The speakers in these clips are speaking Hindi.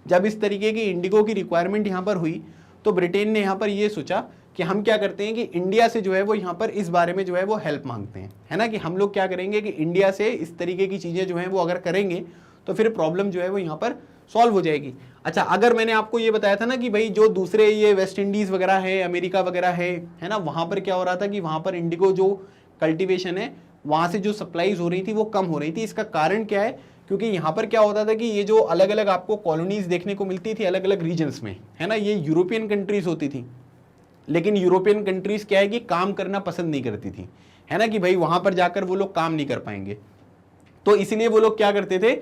जब इस तरीके की इंडिगो की रिक्वायरमेंट यहाँ पर हुई तो ब्रिटेन ने यहाँ पर ये सोचा कि हम क्या करते हैं कि इंडिया से जो है वो यहाँ पर इस बारे में जो है वो हेल्प मांगते हैं, है ना, कि हम लोग क्या करेंगे कि इंडिया से इस तरीके की चीज़ें जो हैं वो अगर करेंगे तो फिर प्रॉब्लम जो है वो यहाँ पर सॉल्व हो जाएगी। अच्छा, अगर मैंने आपको ये बताया था ना कि भाई जो दूसरे ये वेस्ट इंडीज़ वगैरह है, अमेरिका वगैरह है ना, वहाँ पर क्या हो रहा था कि वहाँ पर इंडिगो जो कल्टिवेशन है वहाँ से जो सप्लाईज हो रही थी वो कम हो रही थी। इसका कारण क्या है, क्योंकि यहाँ पर क्या होता था कि ये जो अलग अलग आपको कॉलोनीज देखने को मिलती थी अलग अलग रीजन्स में, है ना, ये यूरोपियन कंट्रीज होती थी, लेकिन यूरोपियन कंट्रीज क्या है कि काम करना पसंद नहीं करती थी, है ना, कि भाई वहां पर जाकर वो लोग काम नहीं कर पाएंगे। तो इसलिए वो लोग क्या करते थे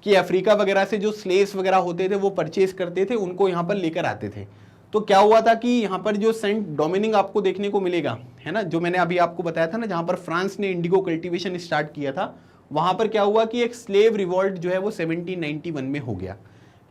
कि अफ्रीका वगैरह से जो स्लेव्स वगैरह होते थे वो परचेज करते थे, उनको यहाँ पर लेकर आते थे। तो क्या हुआ था कि यहाँ पर जो सेंट डोमिनिक आपको देखने को मिलेगा, है ना, जो मैंने अभी आपको बताया था ना, जहाँ पर फ्रांस ने इंडिगो कल्टीवेशन स्टार्ट किया था, वहां पर क्या हुआ कि एक स्लेव रिवॉल्ट जो है वो 1791 में हो गया।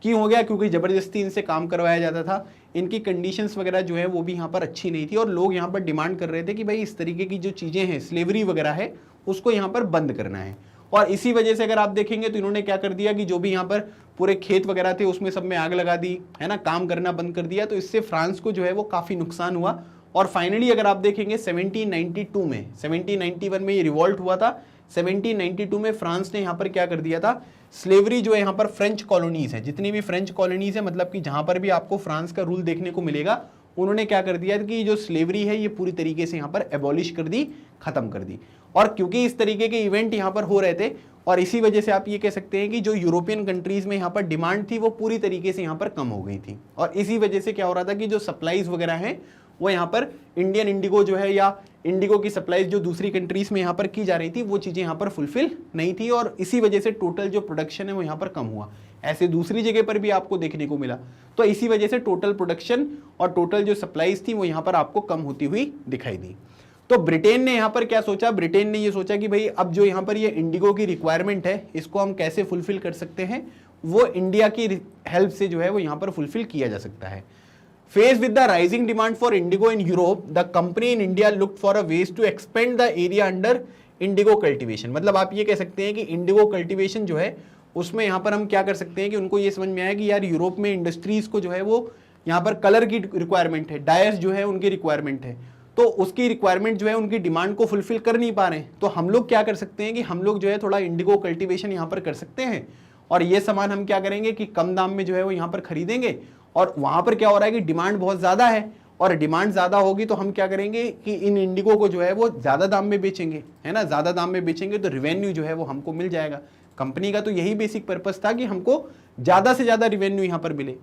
क्यों हो गया? क्योंकि जबरदस्ती इनसे काम करवाया जाता था, इनकी कंडीशंस वगैरह जो है वो भी यहाँ पर अच्छी नहीं थी, और लोग यहाँ पर डिमांड कर रहे थे कि भाई इस तरीके की जो चीज़ें हैं, स्लेवरी वगैरह है, उसको यहाँ पर बंद करना है। और इसी वजह से अगर आप देखेंगे तो इन्होंने क्या कर दिया कि जो भी यहाँ पर पूरे खेत वगैरह थे उसमें सब में आग लगा दी, है ना, काम करना बंद कर दिया। तो इससे फ्रांस को जो है वो काफ़ी नुकसान हुआ। और फाइनली अगर आप देखेंगे 1792 में, 1791 में ये रिवॉल्ट हुआ था, 1792 में फ्रांस ने यहाँ पर क्या कर दिया था, स्लेवरी जो है यहाँ पर फ्रेंच कॉलोनीज है, जितनी भी फ्रेंच कॉलोनीज है, मतलब कि जहाँ पर भी आपको फ्रांस का रूल देखने को मिलेगा, उन्होंने क्या कर दिया कि जो स्लेवरी है ये पूरी तरीके से यहाँ पर एबॉलिश कर दी, खत्म कर दी। और क्योंकि इस तरीके के इवेंट यहाँ पर हो रहे थे, और इसी वजह से आप ये कह सकते हैं कि जो यूरोपियन कंट्रीज में यहाँ पर डिमांड थी वो पूरी तरीके से यहाँ पर कम हो गई थी। और इसी वजह से क्या हो रहा था कि जो सप्लाईज वगैरह हैं वो यहाँ पर इंडियन इंडिगो जो है या इंडिगो की सप्लाईज जो दूसरी कंट्रीज में यहाँ पर की जा रही थी वो चीज़ें यहाँ पर फुलफिल नहीं थी, और इसी वजह से टोटल जो प्रोडक्शन है वो यहाँ पर कम हुआ। ऐसे दूसरी जगह पर भी आपको देखने को मिला। तो इसी वजह से टोटल प्रोडक्शन और टोटल जो सप्लाईज थी वो यहाँ पर आपको कम होती हुई दिखाई दी। तो ब्रिटेन ने यहाँ पर क्या सोचा, ब्रिटेन ने ये सोचा कि भाई अब जो यहाँ पर ये इंडिगो की रिक्वायरमेंट है इसको हम कैसे फुलफिल कर सकते हैं, वो इंडिया की हेल्प से जो है वो यहाँ पर फुलफिल किया जा सकता है। Faced with the rising demand for indigo in Europe, the company in India looked for a ways to expand the area under indigo cultivation। मतलब आप ये कह सकते हैं कि इंडिगो कल्टीवेशन जो है उसमें यहाँ पर हम क्या कर सकते हैं कि उनको ये समझ में आया कि यार यूरोप में इंडस्ट्रीज को जो है वो यहाँ पर कलर की रिक्वायरमेंट है, डायर्स जो है उनकी रिक्वायरमेंट है, तो उसकी रिक्वायरमेंट जो है उनकी डिमांड को फुलफिल कर नहीं पा रहे हैं। तो हम लोग क्या कर सकते हैं कि हम लोग जो है थोड़ा इंडिगो कल्टीवेशन यहाँ पर कर सकते हैं, और ये सामान हम क्या करेंगे कि कम दाम में जो है वो यहाँ पर खरीदेंगे। और वहां पर क्या हो रहा है कि डिमांड बहुत ज्यादा है, और डिमांड ज्यादा होगी तो हम क्या करेंगे कि इन इंडिगो को जो है वो ज्यादा दाम में बेचेंगे, है ना, ज्यादा दाम में बेचेंगे तो रिवेन्यू जो है वो हमको मिल जाएगा। कंपनी का तो यही बेसिक पर्पस था कि हमको ज्यादा से ज्यादा रिवेन्यू यहाँ पर मिले।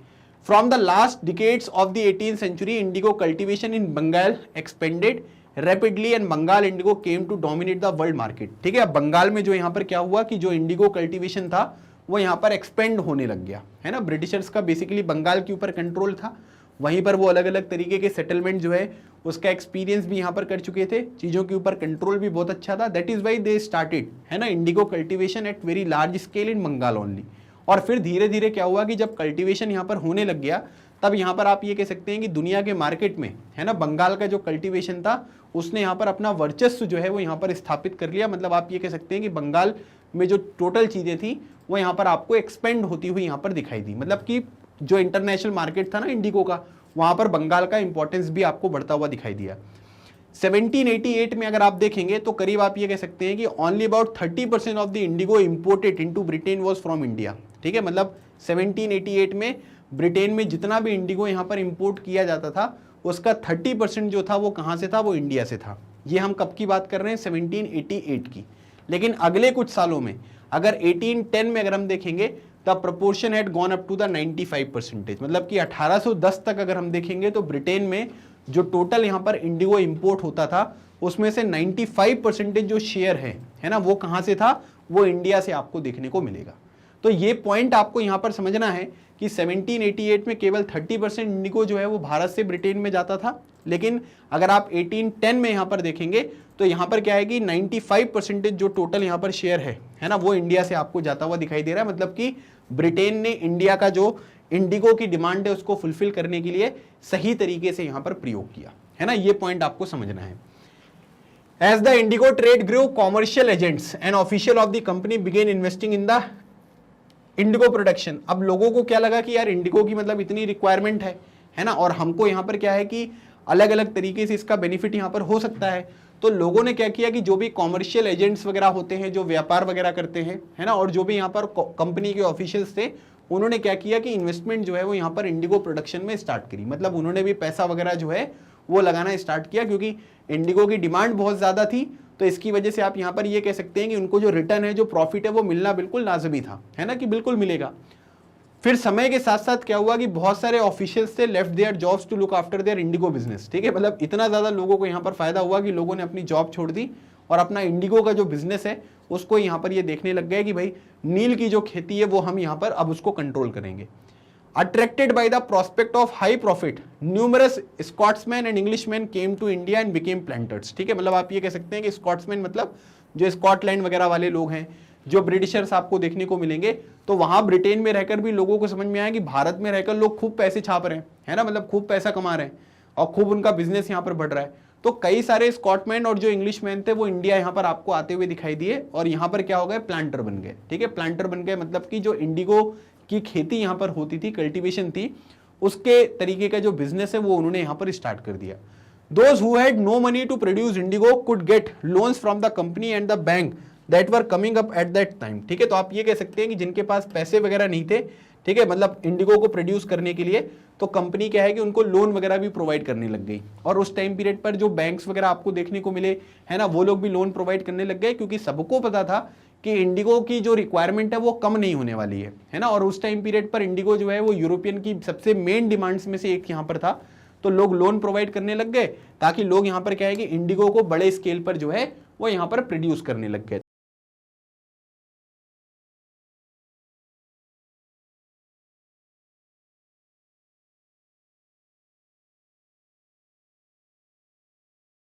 From the last decades of the 18th century indigo cultivation in Bengal expanded rapidly and Bengal indigo came to dominate the world market. ठीक है, अब बंगाल में जो यहाँ पर क्या हुआ कि जो इंडिगो कल्टिवेशन था वो यहाँ पर एक्सपेंड होने लग गया, है ना। ब्रिटिशर्स का बेसिकली बंगाल के ऊपर कंट्रोल था, वहीं पर वो अलग अलग तरीके के सेटलमेंट जो है उसका एक्सपीरियंस भी यहाँ पर कर चुके थे, चीज़ों के ऊपर कंट्रोल भी बहुत अच्छा था। That is why they started, है ना, indigo cultivation at very large scale in Bengal only. और फिर धीरे धीरे क्या हुआ कि जब कल्टिवेशन यहाँ पर होने लग गया तब यहाँ पर आप ये कह सकते हैं कि दुनिया के मार्केट में, है ना, बंगाल का जो कल्टिवेशन था उसने यहाँ पर अपना वर्चस्व जो है वो यहाँ पर स्थापित कर लिया। मतलब आप ये कह सकते हैं कि बंगाल में जो टोटल चीज़ें थी वो यहाँ पर आपको एक्सपेंड होती हुई यहाँ पर दिखाई दी। मतलब कि जो इंटरनेशनल मार्केट था ना इंडिगो का, वहाँ पर बंगाल का इंपॉर्टेंस भी आपको बढ़ता हुआ दिखाई दिया। 1788 में अगर आप देखेंगे तो करीब आप ये कह सकते हैं कि only about 30% of the Indigo imported into Britain was from India. ठीक है, मतलब 1788 में ब्रिटेन में जितना भी इंडिगो यहाँ पर इंपोर्ट किया जाता था उसका 30% जो था वो कहाँ से था, वो इंडिया से था। ये हम कब की बात कर रहे हैं, 1788 की। लेकिन अगले कुछ सालों में अगर 1810 में अगर हम देखेंगे तब proportion had gone up to the 95%। मतलब कि 1810 तक अगर हम देखेंगे तो ब्रिटेन में जो टोटल यहाँ पर इंडिगो इंपोर्ट होता था उसमें से 95% जो शेयर है ना, वो कहाँ से था, वो इंडिया से आपको देखने को मिलेगा। तो ये पॉइंट आपको यहाँ पर समझना है कि 1788 में केवल 30% इंडिगो जो है वो भारत से ब्रिटेन में जाता था, लेकिन अगर आप 1810 में यहाँ पर देखेंगे तो यहाँ पर क्या है कि 95% जो टोटल यहाँ पर शेयर है ना, वो इंडिया से आपको जाता हुआ दिखाई दे रहा है। मतलब कि ब्रिटेन ने इंडिया का जो इंडिगो की डिमांड है उसको फुलफिल करने के लिए सही तरीके से यहाँ पर प्रयोग किया, है ना। ये पॉइंट आपको समझना है। As the indigo trade grew, commercial agents and official of the company began investing in the Indigo production. अब लोगों को क्या लगा कि यार इंडिगो की मतलब इतनी रिक्वायरमेंट है ना, और हमको यहाँ पर क्या है कि अलग अलग तरीके से इसका बेनिफिट यहाँ पर हो सकता है। तो लोगों ने क्या किया कि जो भी कॉमर्शियल एजेंट्स वगैरह होते हैं, जो व्यापार वगैरह करते हैं, है ना, और जो भी यहाँ पर कंपनी के ऑफिशियल्स थे, उन्होंने क्या किया कि इन्वेस्टमेंट जो है वो यहाँ पर इंडिगो प्रोडक्शन में स्टार्ट करी। मतलब उन्होंने भी पैसा वगैरह जो है वो लगाना स्टार्ट किया, क्योंकि इंडिगो की डिमांड बहुत ज़्यादा थी। तो इसकी वजह से आप यहाँ पर ये कह सकते हैं कि उनको जो रिटर्न है, जो प्रॉफिट है, वो मिलना बिल्कुल लाजमी था, है ना, कि बिल्कुल मिलेगा। फिर समय के साथ साथ क्या हुआ कि बहुत सारे ऑफिशियल्स थे left their jobs to look after their indigo business. ठीक है, मतलब इतना ज़्यादा लोगों को यहाँ पर फायदा हुआ कि लोगों ने अपनी जॉब छोड़ दी और अपना इंडिगो का जो बिजनेस है उसको यहाँ पर ये देखने लग गए कि भाई नील की जो खेती है वो हम यहाँ पर अब उसको कंट्रोल करेंगे। Attracted by the prospect of high profit, numerous Scotsmen and Englishmen came to India and became planters। ठीक है, मतलब आप ये कह सकते हैं कि स्कॉट्समैन मतलब जो स्कॉटलैंड वगैरह वाले लोग हैं, जो ब्रिटिशर्स आपको देखने को मिलेंगे, तो वहां ब्रिटेन में रहकर भी लोगों को समझ में आया कि भारत में रहकर लोग खूब पैसे छाप रहे हैं, है ना, मतलब खूब पैसा कमा रहे हैं और खूब उनका बिजनेस यहाँ पर बढ़ रहा है। तो कई सारे स्कॉटमैन और जो इंग्लिशमैन थे वो इंडिया यहाँ पर आपको आते हुए दिखाई दिए और यहाँ पर क्या हो गए, प्लांटर बन गए। ठीक है, प्लांटर बन गए मतलब कि जो इंडिगो की खेती यहाँ पर होती थी, कल्टीवेशन थी, उसके तरीके का जो बिजनेस है वो उन्होंने यहाँ पर स्टार्ट कर दिया। Those who had no money to produce indigo could get loans from the company and the bank that were coming up at that time। ठीक है, तो आप ये कह सकते हैं कि जिनके पास पैसे वगैरह नहीं थे, ठीक है, मतलब इंडिगो को प्रोड्यूस करने के लिए, तो कंपनी क्या है कि उनको लोन वगैरह भी प्रोवाइड करने लग गई। और उस टाइम पीरियड पर जो बैंक्स वगैरह आपको देखने को मिले, है ना, वो लोग भी लोन प्रोवाइड करने लग गए, क्योंकि सबको पता था कि इंडिगो की जो रिक्वायरमेंट है वो कम नहीं होने वाली है ना। और उस टाइम पीरियड पर इंडिगो जो है वो यूरोपियन की सबसे मेन डिमांड्स में से एक यहाँ पर था। तो लोग लोन प्रोवाइड करने लग गए ताकि लोग यहाँ पर क्या है कि इंडिगो को बड़े स्केल पर जो है वो यहाँ पर प्रोड्यूस करने लग गए।